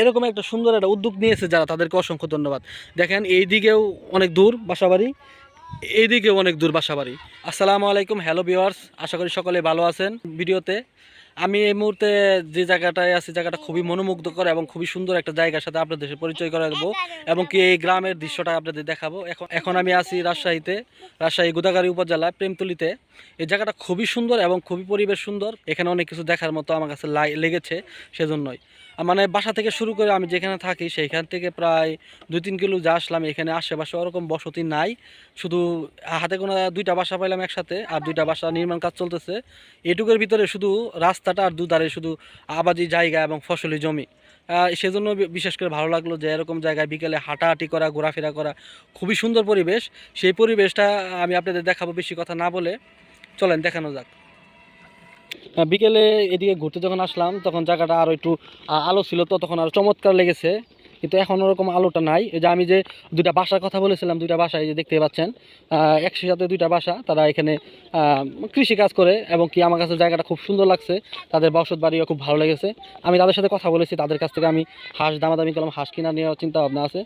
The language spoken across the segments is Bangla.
এরকম একটা সুন্দর একটা উদ্যোগ নিয়েছে যারা, তাদেরকে অসংখ্য ধন্যবাদ। দেখেন এইদিকেও অনেক দূর বাসাবাড়ি, এইদিকেও অনেক দূর বাসাবাড়ি। আসসালামু আলাইকুম, হ্যালো ভিউয়ার্স, আশা করি সকলে ভালো আছেন। ভিডিওতে আমি এই মুহূর্তে যে জায়গাটায় আছি, জায়গাটা খুবই মনোমুগ্ধকর এবং খুবই সুন্দর একটা জায়গার সাথে আপনাদের সাথে পরিচয় করে দেবো এবং কি এই গ্রামের দৃশ্যটা আপনাদের দেখাবো। এখন আমি আছি রাজশাহীতে, রাজশাহী গোদাগাড়ী উপজেলায় প্রেমতলিতে। এই জায়গাটা খুবই সুন্দর এবং খুবই পরিবেশ সুন্দর। এখানে অনেক কিছু দেখার মতো আমার কাছে লেগেছে, সেজন্যই মানে বাসা থেকে শুরু করে আমি যেখানে থাকি সেইখান থেকে প্রায় 2-3 কিলো যা আসলাম। এখানে আশেপাশে ওরকম বসতি নাই, শুধু হাতে কোনো 2টা বাসা পাইলাম একসাথে, আর 2টা বাসা নির্মাণ কাজ চলতেছে। এটুকুর ভিতরে শুধু রাস্তাটা আর দুধারে শুধু আবাদি জায়গা এবং ফসলি জমি। সেজন্য বিশেষ করে ভালো লাগলো যে এরকম জায়গায় বিকেলে হাঁটাহাঁটি করা, ঘোরাফেরা করা, খুবই সুন্দর পরিবেশ। সেই পরিবেশটা আমি আপনাদের দেখাবো বেশি কথা না বলে, চলেন দেখানো যাক। বিকেলে এদিকে ঘুরতে যখন আসলাম তখন জায়গাটা আরও একটু আলো ছিল, তো তখন আরও চমৎকার লেগেছে, কিন্তু এখন ওরকম আলোটা নাই। এই যে আমি যে 2টা বাসার কথা বলেছিলাম, 2টা বাসা এই যে দেখতে পাচ্ছেন, একসাথে 2টা বাসা, তারা এখানে কৃষি কাজ করে এবং কি আমার কাছে জায়গাটা খুব সুন্দর লাগছে। তাদের বসত বাড়িও খুব ভালো লেগেছে। আমি তাদের সাথে কথা বলেছি, তাদের কাছ থেকে আমি হাঁস দামাদামি করলাম, হাঁস কিনা নেওয়ার চিন্তা ভাবনা আছে।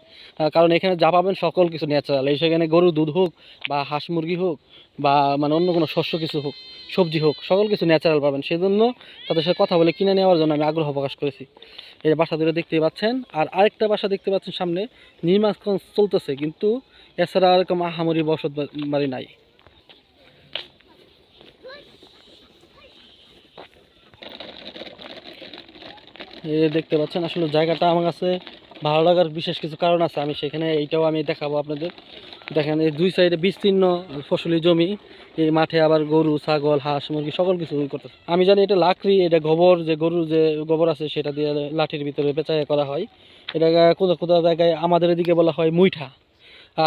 কারণ এখানে যা পাবেন সকল কিছু ন্যাচারাল। এই সেখানে গরুর দুধ হোক বা হাঁস মুরগি হোক বা মানে অন্য কোনো শস্য কিছু হোক, সবজি হোক, সকল কিছু ন্যাচারাল পাবেন। সেজন্য তাদের সাথে কথা বলে কিনে নেওয়ার জন্য আমি আগ্রহ প্রকাশ করেছি। এই বাসা দুটো দেখতেই পাচ্ছেন, আর আরেকটা বাসা দেখতে পাচ্ছেন সামনে, নির্মাণ চলতেছে, কিন্তু এছাড়া এরকম আহামরি বসত বাড়ি নাই। এই দেখতে পাচ্ছেন, আসলে জায়গাটা আমার কাছে ভালো লাগার বিশেষ কিছু কারণ আছে, আমি সেখানে এইটাও আমি দেখাবো আপনাদের। দেখেন এই 2 সাইডে বিস্তীর্ণ ফসলি জমি, এই মাঠে আবার গরু, ছাগল, হাঁস, মুরগি সকল কিছু করতেছে। আমি জানি এটা লাকড়ি, এটা গোবর, যে গরুর যে গোবর আছে সেটা দিয়ে লাঠির ভিতরে পেঁচাই করা হয়। এটা কোথাও কোথাও জায়গায় আমাদের এদিকে বলা হয় মুইঠা।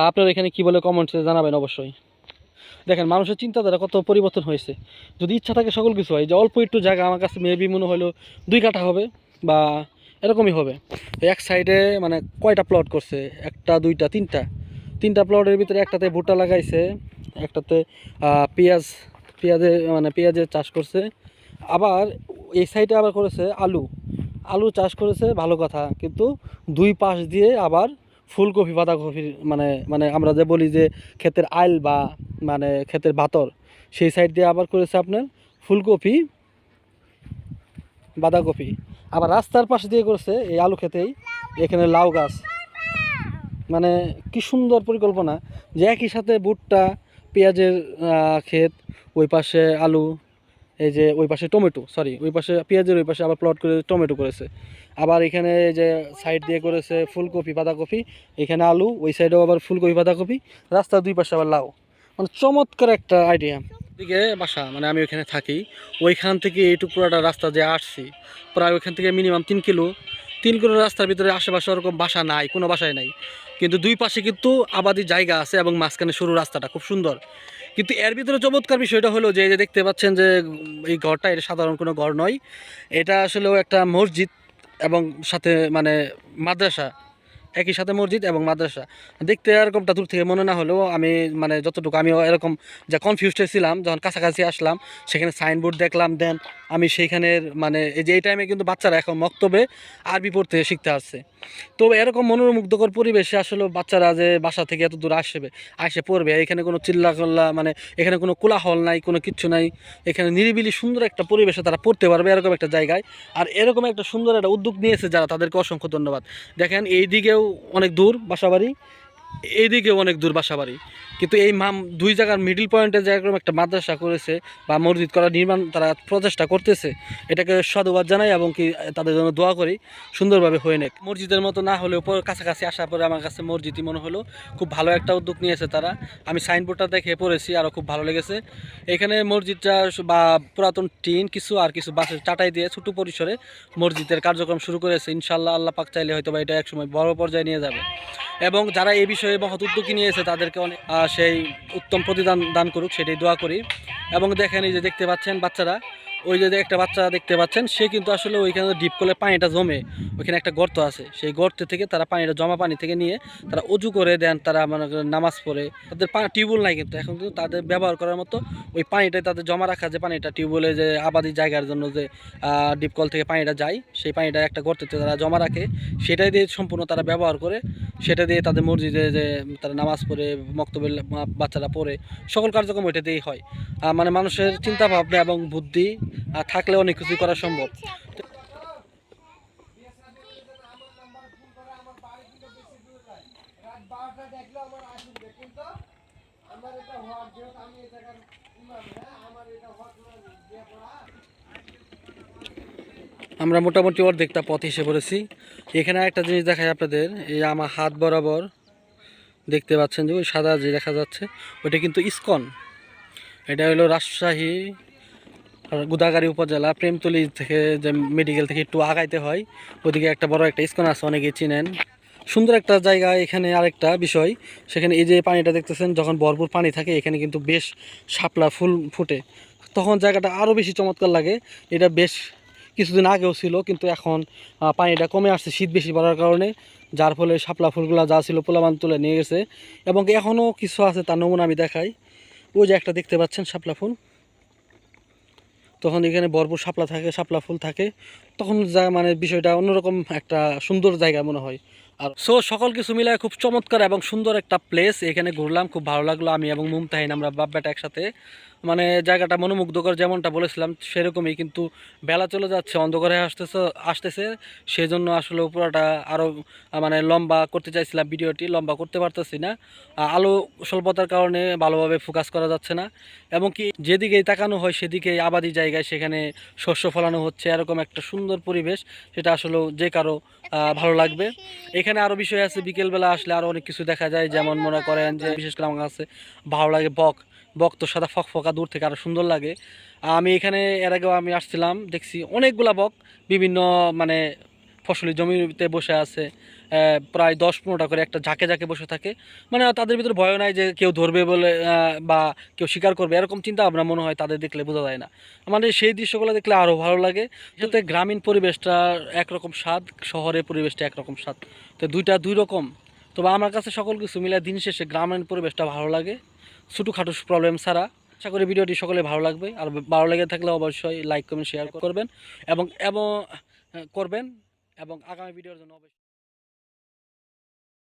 আপনারা এখানে কি বলে কমেন্টসে জানাবেন অবশ্যই। দেখেন মানুষের চিন্তাধারা কত পরিবর্তন হয়েছে। যদি ইচ্ছা থাকে সকল কিছু হয়। যে অল্প একটু জায়গা আমার কাছে মেবি মনে হলো 2 কাঠা হবে বা এরকমই হবে। এক সাইডে মানে কয়টা প্লট করছে, 1টা 2টা 3টা প্লটের ভিতরে একটাতে ভুট্টা লাগাইছে, একটাতে পেঁয়াজের চাষ করছে। আবার এই সাইডে আবার করেছে আলু চাষ করেছে, ভালো কথা, কিন্তু 2 পাশ দিয়ে আবার ফুলকপি, বাঁধাকপির মানে মানে আমরা যে বলি যে ক্ষেতের আইল বা মানে ক্ষেতের বাতর, সেই সাইড দিয়ে আবার করেছে আপনার ফুলকপি, বাঁধাকপি। আবার রাস্তার পাশ দিয়ে করেছে এই আলু ক্ষেতেই এখানে লাউ গাছ। মানে কি সুন্দর পরিকল্পনা, যে একই সাথে ভুট্টা, পেঁয়াজের ক্ষেত, ওই পাশে আলু, এই যে ওই পাশে টমেটো, সরি ওই পাশে পেঁয়াজের ওই পাশে আবার প্লট করে টমেটো করেছে। আবার এখানে এই যে সাইড দিয়ে করেছে ফুলকপি, বাঁধাকপি, এখানে আলু, ওই সাইডেও আবার ফুলকপি, বাঁধাকপি, রাস্তার 2 পাশে আবার লাউ। মানে চমৎকার একটা আইডিয়া। দিকে বাসা, মানে আমি ওইখানে থাকি, ওইখান থেকে এইটুকু পুরোটা রাস্তা যে আসছি, প্রায় ওইখান থেকে মিনিমাম 3 কিলো রাস্তার ভিতরে আশেপাশে ওরকম বাসা নাই, কোনো বাসায় নাই, কিন্তু 2 পাশে কিন্তু আবাদি জায়গা আছে এবং মাঝখানে সরু রাস্তাটা খুব সুন্দর। কিন্তু এর ভিতরে চমৎকার বিষয়টা হলো যে এই যে দেখতে পাচ্ছেন যে এই ঘরটা, এটা সাধারণ কোনো ঘর নয়, এটা আসলেও একটা মসজিদ এবং সাথে মানে মাদ্রাসা, একই সাথে মসজিদ এবং মাদ্রাসা। দেখতে এরকমটা দূর থেকে মনে না হলেও আমি মানে যতটুকু আমি এরকম যা কনফিউজড ছিলাম, যখন কাছাকাছি আসলাম সেখানে সাইনবোর্ড দেখলাম, দেন আমি সেইখানের মানে এই যে এই টাইমে কিন্তু বাচ্চারা এখন মক্তবে আরবি পড়তে শিখতে আসছে। তো এরকম মনোমুগ্ধকর পরিবেশে আসলে বাচ্চারা যে বাসা থেকে এত দূর আসে পড়বে, এখানে কোনো চিল্লা মানে এখানে কোনো কোলাহল নাই, কোনো কিচ্ছু নাই, এখানে নিরিবিলি সুন্দর একটা পরিবেশে তারা পড়তে পারবে এরকম একটা জায়গায়। আর এরকম একটা সুন্দর একটা উদ্যোগ নিয়েছে যারা, তাদেরকে অসংখ্য ধন্যবাদ। দেখেন এইদিকেও অনেক দূর বাসাবাড়ি, এইদিকেও অনেক দূর বাসাবাড়ি, কিন্তু এই 2 জায়গার মিডিল পয়েন্টে যে এরকম একটা মাদ্রাসা করেছে বা মসজিদ করার নির্মাণ তারা প্রচেষ্টা করতেছে, এটাকে সাধুবাদ জানাই এবং কি তাদের জন্য দোয়া করি সুন্দরভাবে হয়ে নেক। মসজিদের মতো না হলেও কাছাকাছি আসার পরে আমার কাছে মসজিদই মনে হলো। খুব ভালো একটা উদ্যোগ নিয়েছে তারা, আমি সাইনবোর্ডটা দেখে পড়েছি, আরও খুব ভালো লেগেছে। এখানে মসজিদটা বা পুরাতন টিন কিছু আর কিছু বাঁশের চাটাই দিয়ে ছোটো পরিসরে মসজিদের কার্যক্রম শুরু করেছে। ইনশাল্লাহ আল্লাহ পাক চাইলে হয়তো বা এটা একসময় বড় পর্যায়ে নিয়ে যাবে, এবং যারা এই বিষয়ে মহৎ উদ্যোগী নিয়েছে তাদেরকে অনেক সেই উত্তম প্রতিদান দান করুক, সেটাই দোয়া করি। এবং দেখেন এই যে দেখতে পাচ্ছেন বাচ্চারা ওই যে একটা বাচ্চা দেখতে পাচ্ছেন, সে কিন্তু আসলে ওইখানে ডিপ করলে পানিটা জমে, ওইখানে একটা গর্ত আছে, সেই গর্ত থেকে তারা পানিটা জমা পানি থেকে নিয়ে তারা অজু করে দেন, তারা মনে করেন নামাজ পড়ে। তাদের টিউবওয়েল নাই কিন্তু এখন, কিন্তু তাদের ব্যবহার করার মতো ওই পানিটাই তাদের জমা রাখা, যে পানিটা টিউবওয়েলে যে আবাদি জায়গার জন্য যে ডিপ কল থেকে পানিটা যায়, সেই পানিটা একটা গর্ততে তারা জমা রাখে, সেটাই দিয়ে সম্পূর্ণ তারা ব্যবহার করে। সেটা দিয়ে তাদের মসজিদে যে তারা নামাজ পড়ে, মক্তবের বাচ্চারা পড়ে, সকল কার্যক্রম ওইটা দিয়েই হয়। মানে মানুষের চিন্তা ভাবনা এবং বুদ্ধি থাকলে অনেক কিছুই করা সম্ভব। আমরা মোটামুটি অর্ধেকটা পথ এসে পড়েছি। এখানে একটা জিনিস দেখায় আপনাদের, এই আমার হাত বরাবর দেখতে পাচ্ছেন যে ওই সাদা যে দেখা যাচ্ছে, ওইটা কিন্তু ইসকন। এটা হলো রাজশাহী গোদাগাড়ী উপজেলা প্রেমতলী থেকে, যে মেডিকেল থেকে একটু আগাইতে হয়, ওদিকে একটা বড় একটা ইসকন আছে, অনেকেই চিনেন। সুন্দর একটা জায়গা। এখানে আরেকটা বিষয়, সেখানে এই যে পানিটা দেখতেছেন, যখন ভরপুর পানি থাকে এখানে কিন্তু বেশ শাপলা ফুল ফুটে, তখন জায়গাটা আরও বেশি চমৎকার লাগে। এটা বেশ কিছুদিন আগেও ছিল, কিন্তু এখন পানিটা কমে আসছে শীত বেশি পড়ার কারণে, যার ফলে শাপলা ফুলগুলো যা ছিল পোলাবান তুলে নিয়ে গেছে, এবং এখনও কিছু আছে, তার নমুনা আমি দেখাই। ওই যে একটা দেখতে পাচ্ছেন শাপলা ফুল, তখন এখানে ভরপুর শাপলা থাকে, শাপলা ফুল থাকে, তখন যা মানে বিষয়টা অন্যরকম একটা সুন্দর জায়গা মনে হয়। আর সকল কিছু মিলায় খুব চমৎকার এবং সুন্দর একটা প্লেস। এখানে ঘুরলাম, খুব ভালো লাগলো। আমি এবং মুমতাহিন, আমরা বাপ বেটা একসাথে। মানে জায়গাটা মনোমুগ্ধকর, যেমনটা বলেছিলাম সেরকমই, কিন্তু বেলা চলে যাচ্ছে, অন্ধকারে আসতেছে, সেই জন্য আসলে পুরোটা আরও মানে লম্বা করতে চাইছিলাম, ভিডিওটি লম্বা করতে পারতেছি না, আলো স্বল্পতার কারণে ভালোভাবে ফোকাস করা যাচ্ছে না। এবং কি যেদিকেই তাকানো হয় সেদিকেই আবাদি জায়গায়, সেখানে শস্য ফলানো হচ্ছে, এরকম একটা সুন্দর পরিবেশ, সেটা আসলে যে কারো ভালো লাগবে। এখানে আরও বিষয় আছে, বিকেলবেলা আসলে আরও অনেক কিছু দেখা যায়, যেমন মনে করেন যে বিশেষ করে আমার কাছে ভালো লাগে বক। বক তো সাদা ফকফকা, দূর থেকে আরও সুন্দর লাগে। আমি এখানে এর আগেও আমি আসছিলাম, দেখছি অনেকগুলা বক বিভিন্ন মানে ফসলি জমিতে বসে আছে, প্রায় 10-15টা করে একটা ঝাঁকে ঝাঁকে বসে থাকে। মানে তাদের ভিতরে ভয় নাই যে কেউ ধরবে বলে, বা কেউ শিকার করবে, এরকম চিন্তা ভাবনা মনে হয় তাদের দেখলে বোঝা যায় না। মানে সেই দৃশ্যগুলো দেখলে আরও ভালো লাগে। যাতে গ্রামীণ পরিবেশটা একরকম স্বাদ, শহরের পরিবেশটা একরকম স্বাদ, তো দুইটা দুই রকম। তবে আমার কাছে সকল কিছু মিলে দিন শেষে গ্রামীণ পরিবেশটা ভালো লাগে, ছোটোখাটো প্রবলেম ছাড়া। আশা করি ভিডিওটি সকলে ভালো লাগবে, আর ভালো লেগে থাকলে অবশ্যই লাইক কমেন্ট শেয়ার করবেন এবং এবং করবেন, এবং আগামী ভিডিওর জন্য অবশ্যই